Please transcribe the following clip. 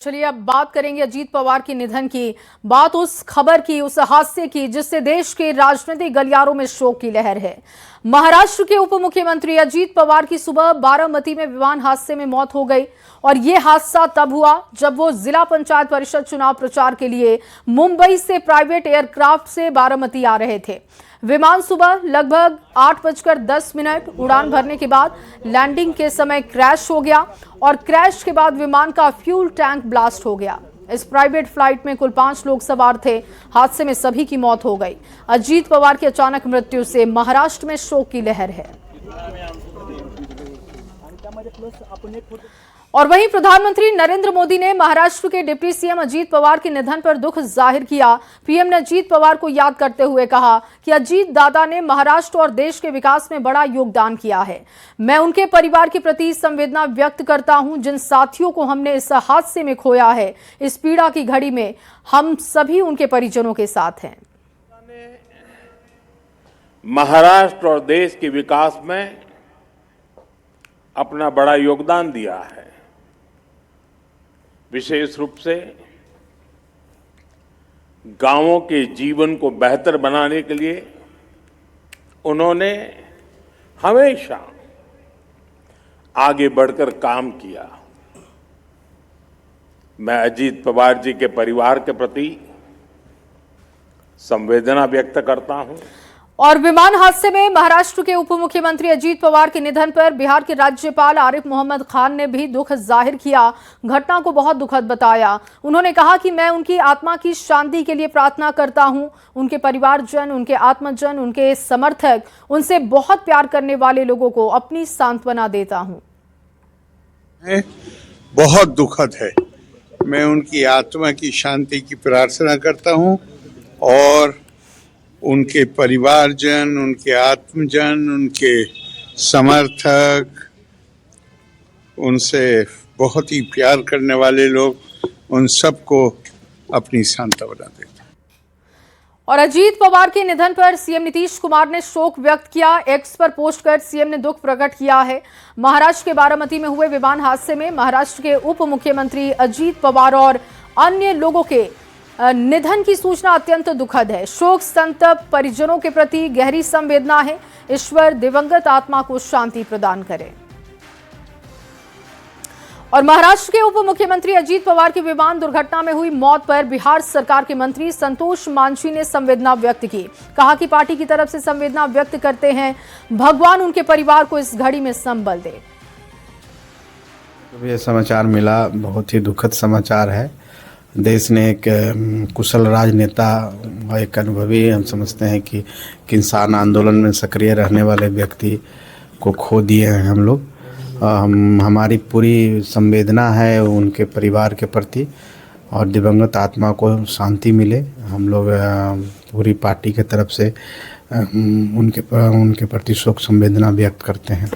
चलिए अब बात करेंगे अजीत पवार के निधन की। बात उस खबर की, उस हादसे की जिससे देश के राजनीतिक गलियारों में शोक की लहर है। महाराष्ट्र के उप मुख्यमंत्री अजीत पवार की सुबह बारामती में विमान हादसे में मौत हो गई और यह हादसा तब हुआ जब वो जिला पंचायत परिषद चुनाव प्रचार के लिए मुंबई से प्राइवेट एयरक्राफ्ट से बारामती आ रहे थे। विमान सुबह लगभग 8:10 उड़ान भरने के बाद लैंडिंग के समय क्रैश हो गया और क्रैश के बाद विमान का फ्यूल टैंक ब्लास्ट हो गया। इस प्राइवेट फ्लाइट में कुल 5 लोग सवार थे। हादसे में सभी की मौत हो गई। अजीत पवार की अचानक मृत्यु से महाराष्ट्र में शोक की लहर है। और वहीं प्रधानमंत्री नरेंद्र मोदी ने महाराष्ट्र के डिप्टी सीएम अजीत पवार के निधन पर दुख जाहिर किया। पीएम ने अजीत पवार को याद करते हुए कहा कि अजीत दादा ने महाराष्ट्र और देश के विकास में बड़ा योगदान किया है। मैं उनके परिवार के प्रति संवेदना व्यक्त करता हूं। जिन साथियों को हमने इस हादसे में खोया है, इस पीड़ा की घड़ी में हम सभी उनके परिजनों के साथ हैं। महाराष्ट्र और देश के विकास में अपना बड़ा योगदान दिया है। विशेष रूप से गांवों के जीवन को बेहतर बनाने के लिए उन्होंने हमेशा आगे बढ़कर काम किया। मैं अजीत पवार जी के परिवार के प्रति संवेदना व्यक्त करता हूं। और विमान हादसे में महाराष्ट्र के उप मुख्यमंत्री अजीत पवार के निधन पर बिहार के राज्यपाल आरिफ मोहम्मद खान ने भी दुख जाहिर किया। घटना को बहुत दुखद बताया। उन्होंने कहा कि मैं उनकी आत्मा की शांति के लिए प्रार्थना करता हूं। उनके परिवारजन, उनके आत्मजन, उनके समर्थक, उनसे बहुत प्यार करने वाले लोगों को अपनी सांत्वना देता हूं। बहुत दुखद है। मैं उनकी आत्मा की शांति की प्रार्थना करता हूं और उनके परिवारजन, उनके आत्मजन, उनके समर्थक, उनसे बहुत ही प्यार करने वाले लोग, उन सबको अपनी सांत्वना देते हैं। और अजीत पवार के निधन पर सीएम नीतीश कुमार ने शोक व्यक्त किया। एक्स पर पोस्ट कर सीएम ने दुख प्रकट किया है। महाराष्ट्र के बारामती में हुए विमान हादसे में महाराष्ट्र के उप मुख्यमंत्री अजीत पवार और अन्य लोगों के निधन की सूचना अत्यंत दुखद है। शोक संतप्त परिजनों के प्रति गहरी संवेदना है। ईश्वर दिवंगत आत्मा को शांति प्रदान करे। और महाराष्ट्र के उप मुख्यमंत्री अजीत पवार की विमान दुर्घटना में हुई मौत पर बिहार सरकार के मंत्री संतोष मांझी ने संवेदना व्यक्त की। कहा कि पार्टी की तरफ से संवेदना व्यक्त करते हैं। भगवान उनके परिवार को इस घड़ी में संबल दे। ये समाचार मिला, बहुत ही दुखद समाचार है। देश ने एक कुशल राजनेता और एक अनुभवी, हम समझते हैं कि किसान आंदोलन में सक्रिय रहने वाले व्यक्ति को खो दिए हैं हम लोग। हमारी पूरी संवेदना है उनके परिवार के प्रति और दिवंगत आत्मा को शांति मिले। हम लोग पूरी पार्टी के तरफ से उनके प्रति शोक संवेदना व्यक्त करते हैं।